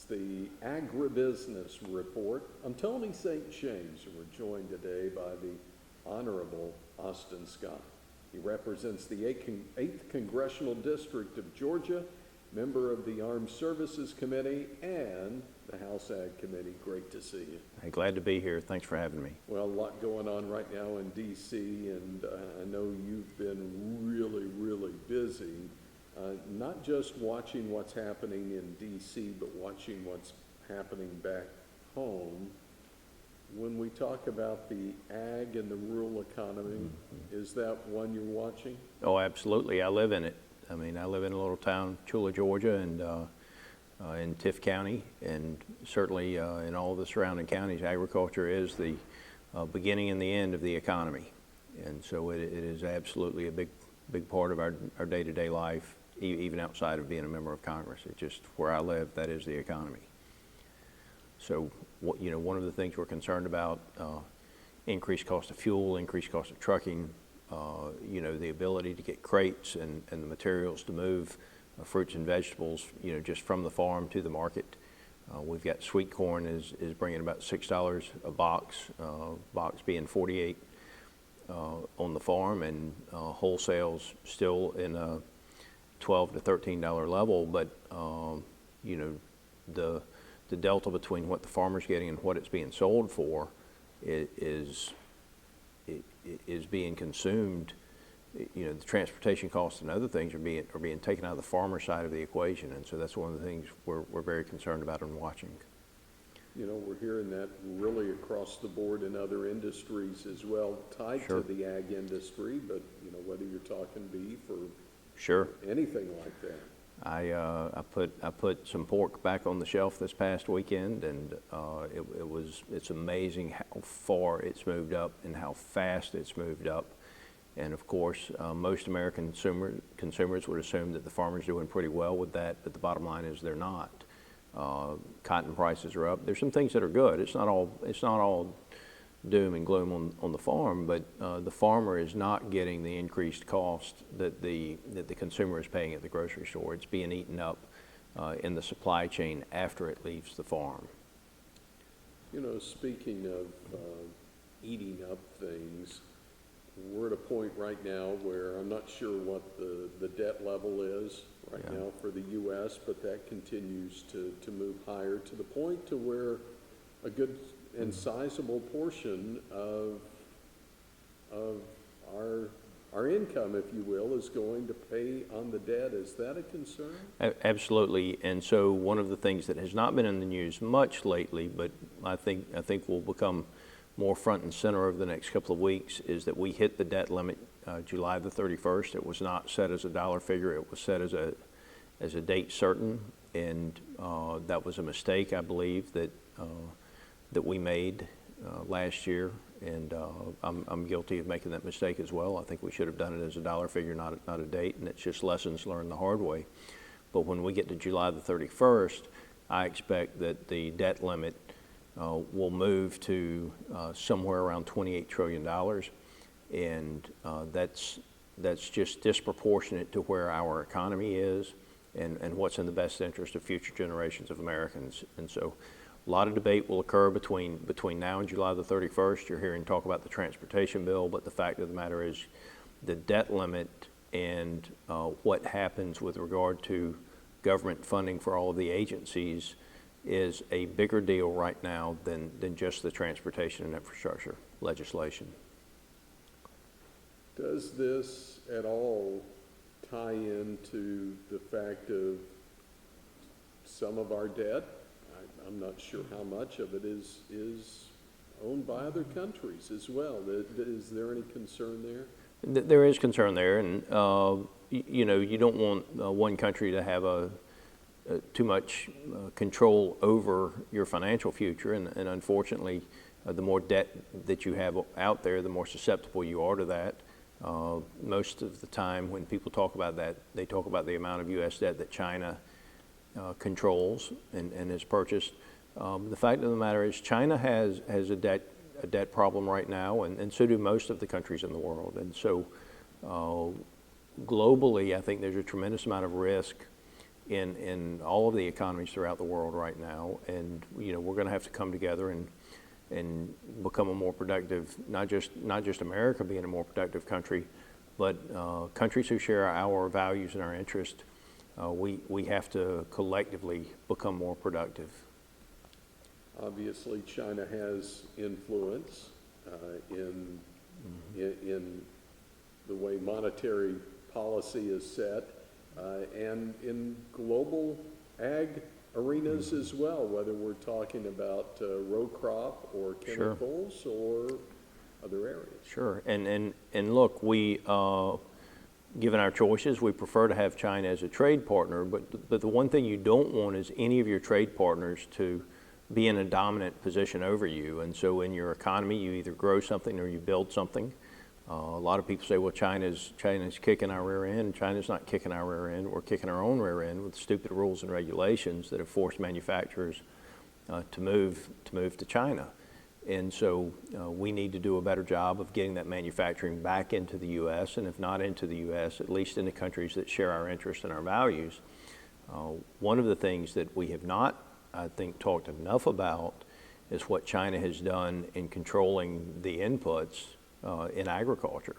It's the Agribusiness Report. I'm Tony St. James, and we're joined today by the Honorable Austin Scott. He represents the 8th Congressional District of Georgia, member of the Armed Services Committee and the House Ag Committee. Great to see you. Hey, glad to be here. Thanks for having me. Well, a lot going on right now in D.C., and I know you've been really busy. Not just watching what's happening in D.C., but watching what's happening back home. When we talk about the ag and the rural economy, is that one you're watching? Oh, absolutely. I live in it. I mean, I live in a little town, Chula, Georgia, and in Tift County, and certainly in all of the surrounding counties, agriculture is the beginning and the end of the economy. And so it is absolutely a big part of our day-to-day life, even outside of being a member of Congress. It's just where I live, that is the economy. So, one of the things we're concerned about, increased cost of fuel, increased cost of trucking, the ability to get crates and the materials to move fruits and vegetables, just from the farm to the market. We've got sweet corn is bringing about $6 a box being 48 on the farm, and wholesale's still in a $12 to $13 level, but the delta between what the farmer's getting and what it's being sold for is being consumed. The transportation costs and other things are being taken out of the farmer side of the equation, and so that's one of the things we're very concerned about and watching. We're hearing that really across the board in other industries as well, tied Sure. to the ag industry, but whether you're talking beef or Sure. anything like that. I put some pork back on the shelf this past weekend, and it's amazing how far it's moved up and how fast it's moved up. And of course, most American consumers would assume that the farmer's doing pretty well with that, but the bottom line is they're not. Cotton prices are up. There's some things that are good. It's not all doom and gloom on the farm, but the farmer is not getting the increased cost that the consumer is paying at the grocery store. It's being eaten up in the supply chain after it leaves the farm. Speaking of eating up things, we're at a point right now where I'm not sure what the debt level is right now for the U.S., but that continues to move higher to the point to where a good and sizable portion of our income, if you will, is going to pay on the debt. Is that a concern? Absolutely. And so one of the things that has not been in the news much lately, but I think will become more front and center over the next couple of weeks, is that we hit the debt limit July the 31st. It was not set as a dollar figure. It was set as a date certain, and that was a mistake, I believe, that we made last year, and I'm guilty of making that mistake as well. I think we should have done it as a dollar figure, not a date, and it's just lessons learned the hard way. But when we get to July the 31st, I expect that the debt limit will move to somewhere around $28 trillion, and that's just disproportionate to where our economy is and what's in the best interest of future generations of Americans. And so a lot of debate will occur between now and July the 31st. You're hearing talk about the transportation bill, but the fact of the matter is the debt limit and what happens with regard to government funding for all of the agencies is a bigger deal right now than just the transportation and infrastructure legislation. Does this at all tie into the fact of some of our debt? I'm not sure how much of it is owned by other countries as well. Is there any concern there? There is concern there, and you don't want one country to have too much control over your financial future, and unfortunately, the more debt that you have out there, the more susceptible you are to that. Most of the time when people talk about that, they talk about the amount of U.S. debt that China controls and has purchased. The fact of the matter is China has a debt problem right now, and so do most of the countries in the world. And so globally, I think there's a tremendous amount of risk in all of the economies throughout the world right now. And, we're going to have to come together and become a more productive, not just America being a more productive country, but countries who share our values and our interests. We have to collectively become more productive. Obviously, China has influence in the way monetary policy is set, and in global ag arenas as well, whether we're talking about row crop or chemicals or other areas. Sure, and look, we, given our choices, we prefer to have China as a trade partner, but the one thing you don't want is any of your trade partners to be in a dominant position over you. And so in your economy, you either grow something or you build something. A lot of people say, well, China's kicking our rear end. China's not kicking our rear end. We're kicking our own rear end with stupid rules and regulations that have forced manufacturers to move to China. And so we need to do a better job of getting that manufacturing back into the U.S., and if not into the U.S., at least in the countries that share our interests and our values. One of the things that we have not, I think, talked enough about is what China has done in controlling the inputs in agriculture.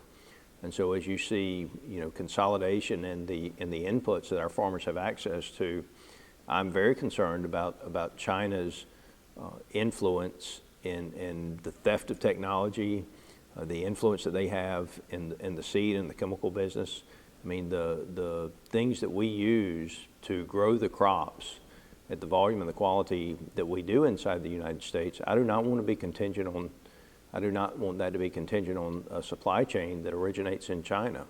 And so as you see, consolidation in the inputs that our farmers have access to, I'm very concerned about China's influence in the theft of technology, the influence that they have in the seed and the chemical business. I mean, the things that we use to grow the crops at the volume and the quality that we do inside the United States, I do not want that to be contingent on a supply chain that originates in China.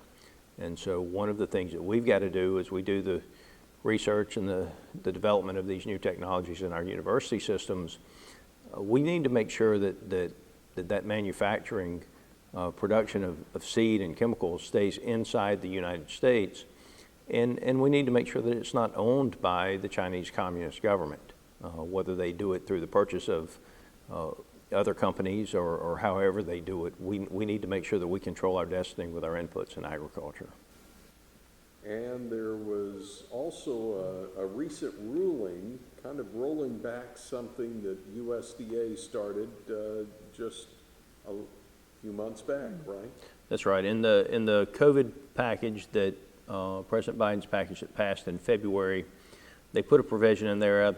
And so one of the things that we've got to do as we do the research and the development of these new technologies in our university systems, we need to make sure that manufacturing production of seed and chemicals stays inside the United States. And we need to make sure that it's not owned by the Chinese Communist government, whether they do it through the purchase of other companies or however they do it. We need to make sure that we control our destiny with our inputs in agriculture. And there was also a recent ruling kind of rolling back something that USDA started just a few months back, right? That's right. In the COVID package that President Biden's package that passed in February, they put a provision in there, I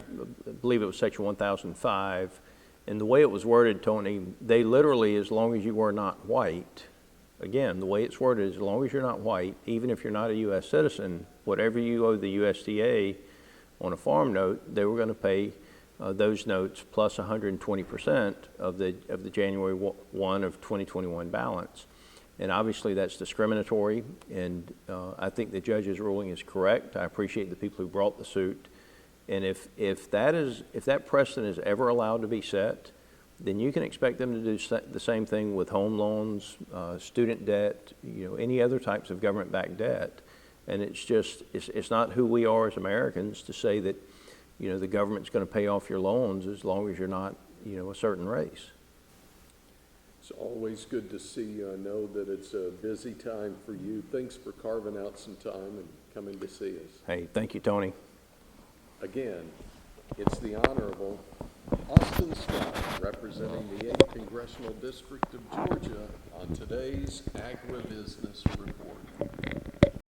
believe it was Section 1005, and the way it was worded, Tony, they literally, as long as you were not white, again, the way it's worded is as long as you're not white, even if you're not a U.S. citizen, whatever you owe the USDA on a farm note, they were going to pay those notes plus 120% of the January 1 of 2021 balance. And obviously that's discriminatory, and I think the judge's ruling is correct. I appreciate the people who brought the suit. And if that precedent is ever allowed to be set, then you can expect them to do the same thing with home loans, student debt, any other types of government-backed debt. And it's not who we are as Americans to say that, the government's going to pay off your loans as long as you're not, a certain race. It's always good to see you. I know that it's a busy time for you. Thanks for carving out some time and coming to see us. Hey, thank you, Tony. Again, it's the Honorable Austin Scott, representing the 8th Congressional District of Georgia on today's Agribusiness Report.